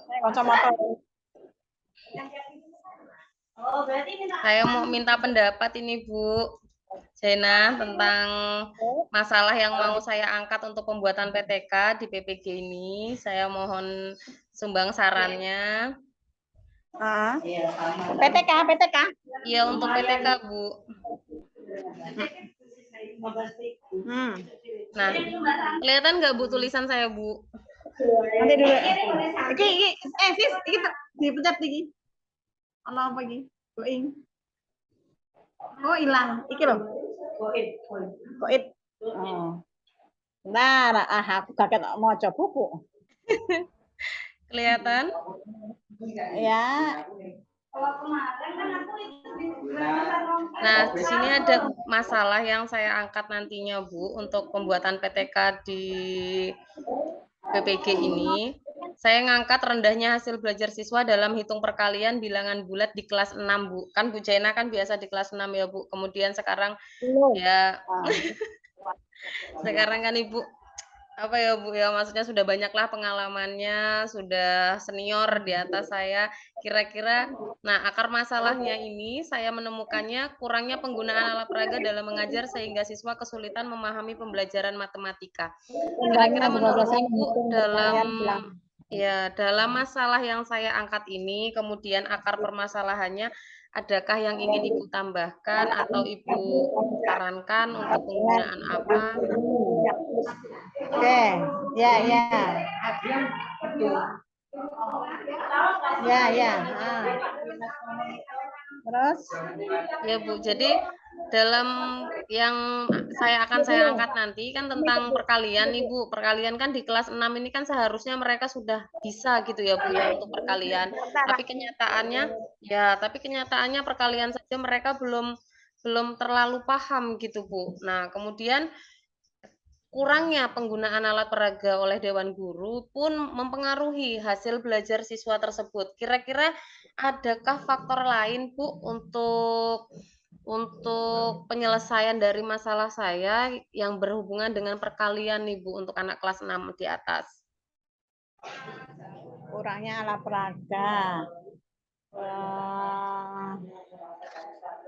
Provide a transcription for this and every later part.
Kacamata. Saya mau minta pendapat ini Bu Jena tentang masalah yang mau saya angkat untuk pembuatan PTK di PPG ini. Saya mohon sumbang sarannya. PTK, PTK. Iya untuk PTK Bu. Nah, kelihatan nggak Bu tulisan saya Bu? Nanti dulu. Iki, sis, iki dipencet iki. Ono apa iki? Going. Oh, hilang. Iki loh. Goit. Oh. Bentar, aku kaget mau coba buku. Kelihatan? Ya. Nah, di sini ada masalah yang saya angkat nantinya Bu untuk pembuatan PTK di PPG ini. Saya ngangkat rendahnya hasil belajar siswa dalam hitung perkalian bilangan bulat di kelas 6, Bu. Kan Bu Jena kan biasa di kelas 6 ya, Bu. Kemudian sekarang ya sekarang kan Ibu apa ya Bu ya, maksudnya sudah banyaklah pengalamannya, sudah senior di atas saya. Kira-kira nah akar masalahnya ini saya menemukannya kurangnya penggunaan alat peraga dalam mengajar sehingga siswa kesulitan memahami pembelajaran matematika. Kira-kira menurut Ibu dalam masalah yang saya angkat ini, kemudian akar permasalahannya, adakah yang ingin Ibu tambahkan atau Ibu sarankan untuk penggunaan apa? Oke, ya. Ya. Terus? Ya Bu, jadi dalam yang saya angkat nanti kan tentang perkalian nih Bu. Perkalian kan di kelas 6 ini kan seharusnya mereka sudah bisa gitu ya Bu ya untuk perkalian. Tapi kenyataannya perkalian saja mereka belum terlalu paham gitu Bu. Nah, kemudian kurangnya penggunaan alat peraga oleh Dewan Guru pun mempengaruhi hasil belajar siswa tersebut. Kira-kira adakah faktor lain Bu untuk penyelesaian dari masalah saya yang berhubungan dengan perkalian nih Bu untuk anak kelas 6 di atas? Kurangnya alat peraga.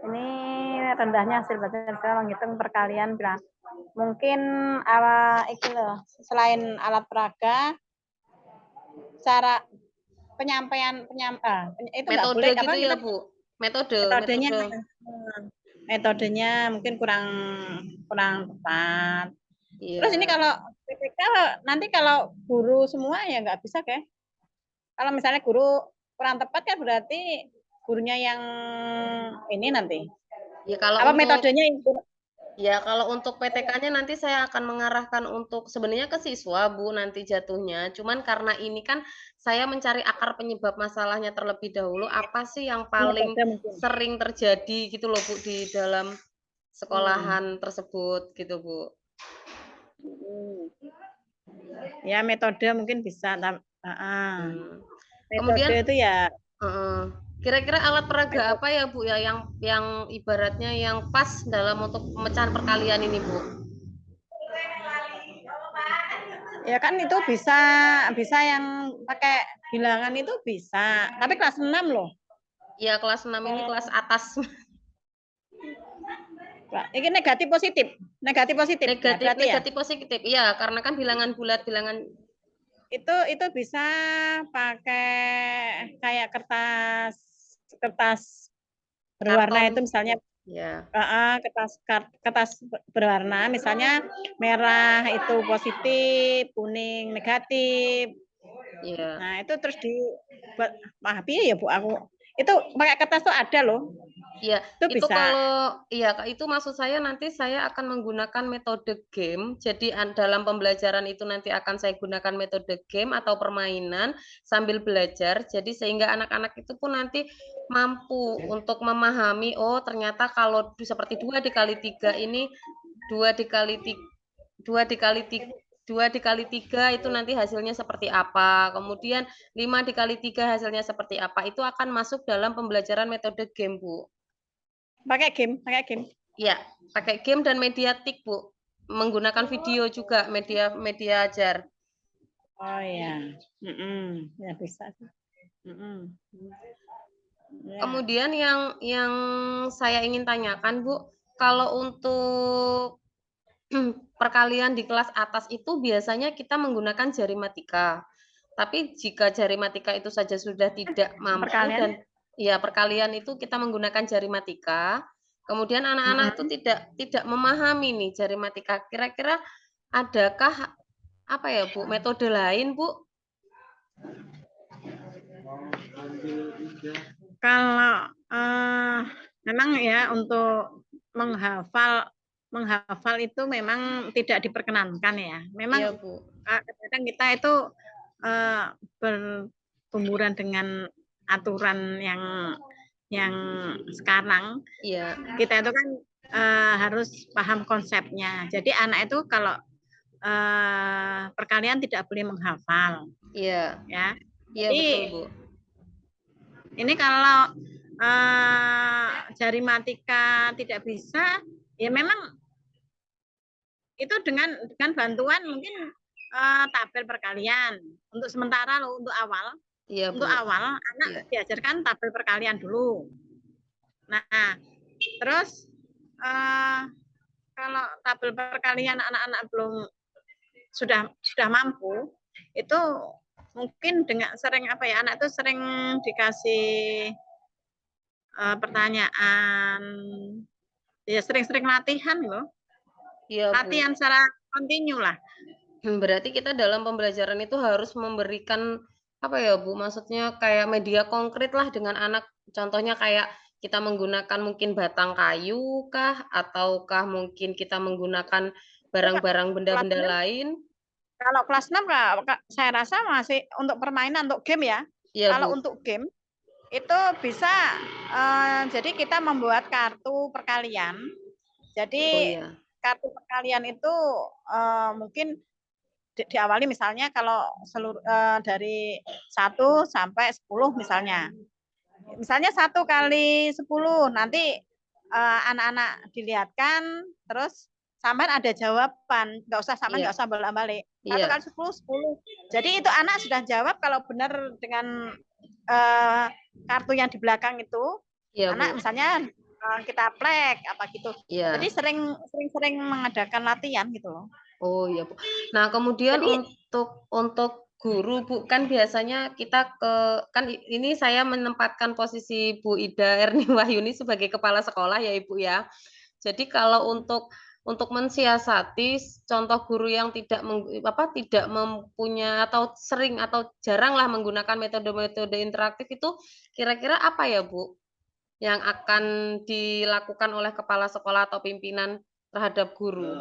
Ini rendahnya hasil belajar saya menghitung perkalian bilang mungkin selain alat peraga cara penyampaian itu nggak boleh gitu apa ya kita Bu? metodenya mungkin kurang tepat. Iya. Terus ini kalau PPK nanti kalau guru semua ya nggak bisa kayak. Kalau misalnya guru kurang tepat kan berarti gurunya yang ini nanti. Ya kalau apa metodenya Ya, kalau untuk PTK-nya nanti saya akan mengarahkan untuk sebenarnya ke siswa, Bu, nanti jatuhnya. Cuman karena ini kan saya mencari akar penyebab masalahnya terlebih dahulu, apa sih yang paling sering terjadi gitu loh, Bu, di dalam sekolahan tersebut gitu, Bu. Ya, metode mungkin bisa. Kemudian metode itu ya kira-kira alat peraga apa ya Bu ya yang ibaratnya yang pas dalam untuk pemecahan perkalian ini Bu? Ya kan itu bisa yang pakai bilangan itu bisa. Tapi kelas 6 loh. Iya kelas 6 ini kelas atas. Ini negatif positif. Negatif positif. Negatif positif. Iya, karena kan bilangan bulat, bilangan itu bisa pakai kayak kertas berwarna itu misalnya ya. kertas berwarna misalnya merah itu positif, kuning negatif. Iya. Nah, itu terus dibuat ya Bu aku. Itu pakai kertas tuh ada loh. Iya, itu bisa. Itu maksud saya nanti saya akan menggunakan metode game. Jadi dalam pembelajaran itu nanti akan saya gunakan metode game atau permainan sambil belajar. Jadi sehingga anak-anak itu pun nanti mampu untuk memahami oh ternyata kalau seperti 2 dikali 3 ini 2 dikali 3 itu nanti hasilnya seperti apa. Kemudian 5 dikali 3 hasilnya seperti apa. Itu akan masuk dalam pembelajaran metode game, Bu. Pakai game. Iya, pakai game dan mediatik, Bu. Menggunakan video juga, media ajar. Oh ya. Ya bisa sih. Ya. Kemudian yang saya ingin tanyakan, Bu, kalau untuk perkalian di kelas atas itu biasanya kita menggunakan jari matika. Tapi jika jari matika itu saja sudah tidak mampu Perkalian? dan ya perkalian itu kita menggunakan jari matika, kemudian anak-anak itu tidak memahami nih jari matika. Kira-kira adakah apa ya, Bu, metode lain, Bu? Kalau memang ya untuk menghafal itu memang tidak diperkenankan ya. Memang Iya, Bu. kadang kita itu bertumburan dengan aturan yang sekarang. Iya. Kita itu kan harus paham konsepnya. Jadi anak itu kalau perkalian tidak boleh menghafal. Iya. Ya. Iya, Jadi, betul, Bu. ini kalau jari matika tidak bisa, ya memang itu dengan bantuan mungkin tabel perkalian untuk sementara loh, untuk awal. Iya, Bu. Untuk awal anak diajarkan tabel perkalian dulu. Nah, terus kalau tabel perkalian anak-anak belum sudah mampu, itu mungkin dengan sering apa ya, anak itu sering dikasih pertanyaan, ya sering-sering latihan loh. Iya, Bu. Latihan secara kontinu lah. Berarti kita dalam pembelajaran itu harus memberikan apa ya, Bu? Maksudnya kayak media konkret lah dengan anak. Contohnya kayak kita menggunakan mungkin batang kayu kah, ataukah mungkin kita menggunakan barang-barang benda-benda lain? Kalau kelas 6 saya rasa masih untuk permainan, untuk game ya. Iya, Kalau Bu. untuk game itu bisa jadi kita membuat kartu perkalian. Jadi kartu perkalian itu mungkin diawali misalnya kalau dari 1 sampai 10 misalnya. Misalnya 1 kali 10, nanti anak-anak dilihatkan, terus sampai ada jawaban, nggak usah bolak-balik. 1 kali 10, 10. Jadi itu anak sudah jawab kalau benar dengan kartu yang di belakang itu, anak misalnya kita plek apa gitu. Jadi sering mengadakan latihan gitu loh. Oh iya, Bu. Nah, kemudian untuk guru, Bu, kan biasanya kita kan ini saya menempatkan posisi Bu Ida Erni Wahyuni sebagai kepala sekolah ya, Ibu ya. Jadi kalau untuk mensiasati contoh guru yang tidak mempunyai atau sering atau jaranglah menggunakan metode-metode interaktif itu kira-kira apa ya, Bu, yang akan dilakukan oleh kepala sekolah atau pimpinan terhadap guru?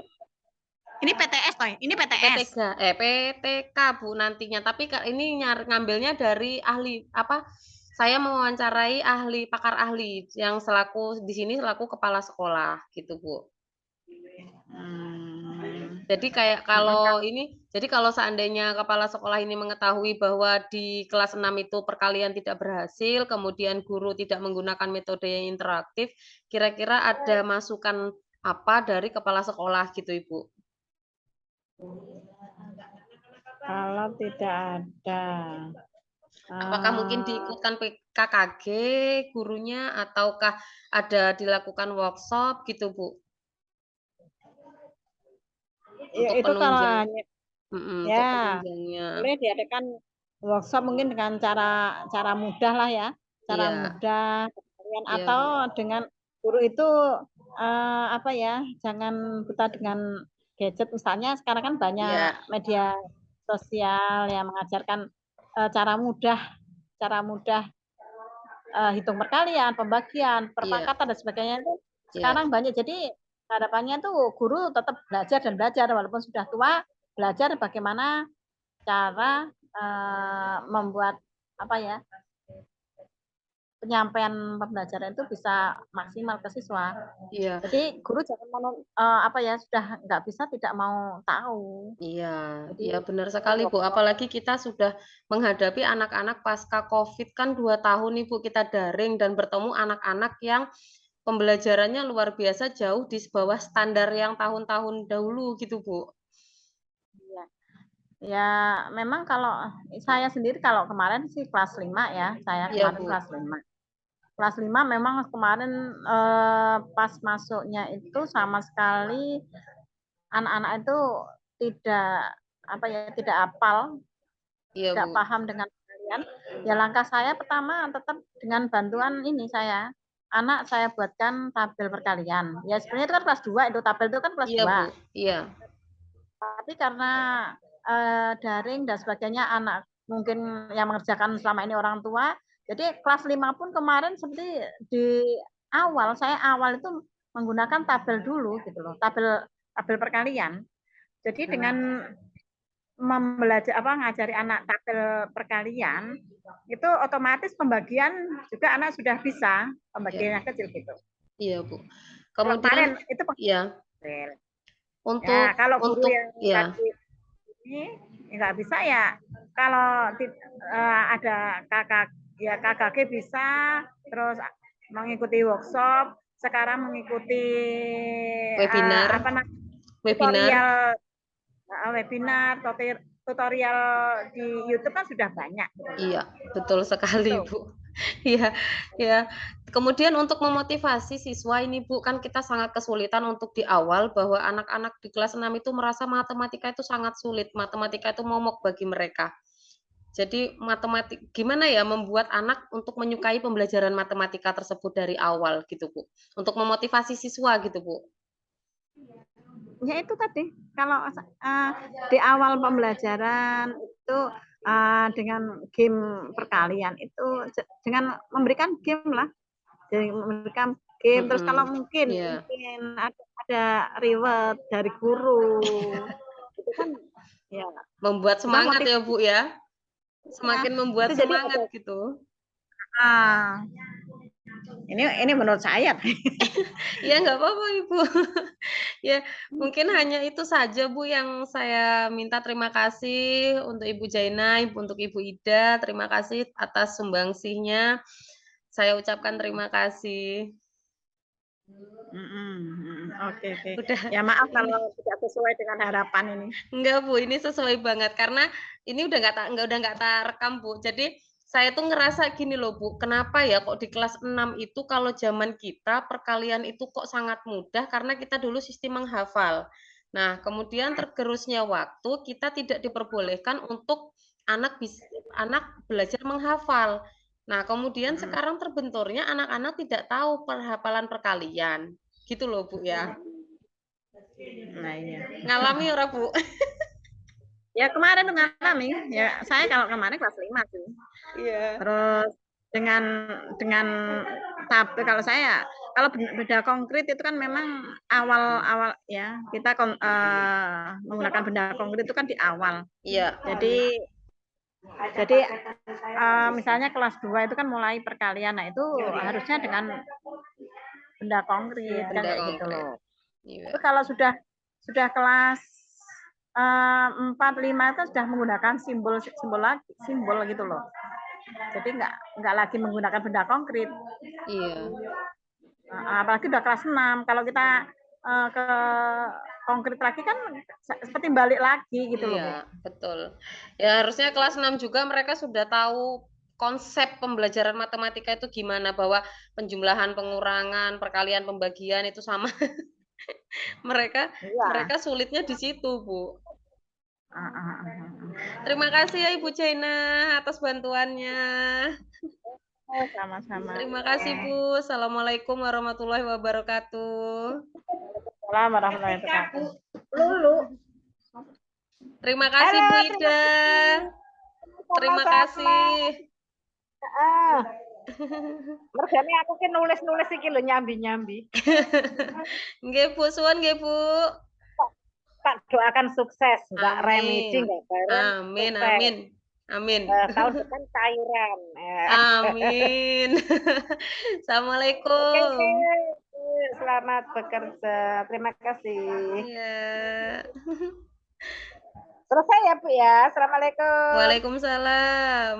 Ini PTS toh, ini PTS. PTK Bu nantinya. Tapi ini ngambilnya dari ahli apa? Saya mewawancarai pakar ahli yang di sini selaku kepala sekolah gitu, Bu. Jadi jadi kalau seandainya kepala sekolah ini mengetahui bahwa di kelas 6 itu perkalian tidak berhasil, kemudian guru tidak menggunakan metode yang interaktif, kira-kira ada masukan apa dari kepala sekolah gitu, Ibu? Kalau tidak ada. Apakah mungkin diikutkan PKKG gurunya ataukah ada dilakukan workshop gitu, Bu? Ya, untuk itu penunjang. ya, untuk penunjangnya. Boleh diadakan workshop mungkin dengan cara mudah lah ya. Cara mudah atau dengan guru itu apa ya, jangan buta dengan gadget. Misalnya sekarang kan banyak media sosial yang mengajarkan cara mudah hitung perkalian, pembagian, perpangkatan dan sebagainya itu sekarang banyak. Jadi harapannya tuh guru tetap belajar walaupun sudah tua, belajar bagaimana cara membuat apa ya, penyampaian pembelajaran itu bisa maksimal ke siswa. Jadi guru jangan sudah nggak bisa tidak mau tahu. Iya, benar sekali, Bu. Apalagi kita sudah menghadapi anak-anak pasca COVID kan 2 tahun nih, Bu, kita daring dan bertemu anak-anak yang pembelajarannya luar biasa jauh di bawah standar yang tahun-tahun dahulu gitu, Bu. Iya. Ya, memang kalau saya sendiri kalau kemarin sih kelas 5 ya, saya Iya, kemarin Bu. kelas 5. Kelas 5 memang kemarin, pas masuknya itu sama sekali anak-anak itu tidak, apa ya, tidak hafal, Iya, tidak Bu. paham dengan kalian. Ya langkah saya pertama tetap dengan bantuan ini anak saya buatkan tabel perkalian. Ya sebenarnya itu kan kelas 2 itu, tabel itu kan kelas Iya, 2. Bu. Iya. Tapi karena, daring dan sebagainya, anak mungkin yang mengerjakan selama ini orang tua, jadi kelas 5 pun kemarin seperti di awal, saya awal itu menggunakan tabel dulu gitu loh, tabel tabel perkalian. Jadi dengan ngajari anak tabel perkalian, itu otomatis pembagian juga anak sudah bisa, Iya. pembagiannya kecil gitu. Iya, Bu. Kalau Kemudian kemarin itu ya, tabel. Ya, untuk kalau guru untuk yang ya, lagi ini nggak bisa ya kalau ada kakak ya KKG bisa, terus mengikuti workshop, sekarang mengikuti webinar, apa namanya webinar. tutorial, webinar, tutorial di YouTube kan sudah banyak gitu. Iya, betul sekali, Itu. Bu. Iya, ya. Kemudian untuk memotivasi siswa ini, Bu, kan kita sangat kesulitan untuk di awal bahwa anak-anak di kelas 6 itu merasa matematika itu sangat sulit, matematika itu momok bagi mereka. Jadi gimana ya membuat anak untuk menyukai pembelajaran matematika tersebut dari awal gitu, Bu. Untuk memotivasi siswa gitu, Bu. Ya itu tadi, kalau di awal pembelajaran itu dengan game perkalian itu dengan memberikan game lah, jadi memberikan game. Terus kalau mungkin Iya. ada reward dari guru, itu kan ya Membuat bisa semangat ya, motivasi Bu, ya. ya. Semakin Itu membuat jadi ada semangat gitu. ah, ini menurut saya. Ya nggak apa-apa Ibu. Ya mungkin hanya itu saja Bu yang saya minta. Terima kasih untuk Ibu Jaina, untuk Ibu Ida, terima kasih atas sumbangsihnya. Saya ucapkan terima kasih. Oke oke. Udah Ya maaf ini kalau tidak sesuai dengan harapan ini. enggak Bu, ini sesuai banget karena ini udah nggak tak rekam Bu. Jadi saya tuh ngerasa gini loh Bu, kenapa ya kok di kelas 6 itu kalau zaman kita perkalian itu kok sangat mudah karena kita dulu sistem menghafal. Nah, kemudian tergerusnya waktu kita tidak diperbolehkan untuk anak belajar menghafal. Nah, kemudian Mm-mm. sekarang terbenturnya anak-anak tidak tahu perhafalan perkalian. Gitu loh Bu ya. Nah iya. Ngalami ora Bu? Ya kemarin tuh ngalami. Ya saya kalau kemarin kelas 5 sih. Iya. Terus dengan tapi kalau saya kalau benda konkret itu kan memang awal-awal ya kita menggunakan benda konkret itu kan di awal. Iya, Jadi misalnya kelas 2 itu kan mulai perkalian. Nah, itu harusnya dengan benda konkret kan benda kayak gitu konkret. loh. Iya. Tapi kalau sudah kelas 4, 5 itu sudah menggunakan simbol gitu loh. Jadi nggak lagi menggunakan benda konkret. Iya. Apalagi udah kelas 6. Kalau kita ke konkret lagi kan seperti balik lagi gitu loh, Bu. Iya, betul. Ya harusnya kelas 6 juga mereka sudah tahu konsep pembelajaran matematika itu gimana, bahwa penjumlahan, pengurangan, perkalian, pembagian itu sama. Mereka Iya. mereka sulitnya di situ, Bu. Ah, ah, ah, ah. Terima kasih ya Ibu Jaina atas bantuannya. Oh, sama-sama. Terima kasih, Bu. Assalamualaikum warahmatullahi wabarakatuh. Waalaikumsalam warahmatullahi wabarakatuh. Lulu. Terima kasih Halo, Bu terima Ida. kasih. Terima Sama-sama. kasih. Mergane aku ki nulis-nulis iki lho nyambi-nyambi. Nggih, Bu, suwun nggih, Bu. Tak doakan sukses, enggak remedi, Amin. enggak bareng, Amin sukses. amin. Amin. Tahun depan cairan. Amin. Oke, oke. Assalamualaikum. Selamat bekerja. Terima kasih. Iya. Selesai ya, Bu ya. Assalamualaikum. Waalaikumsalam.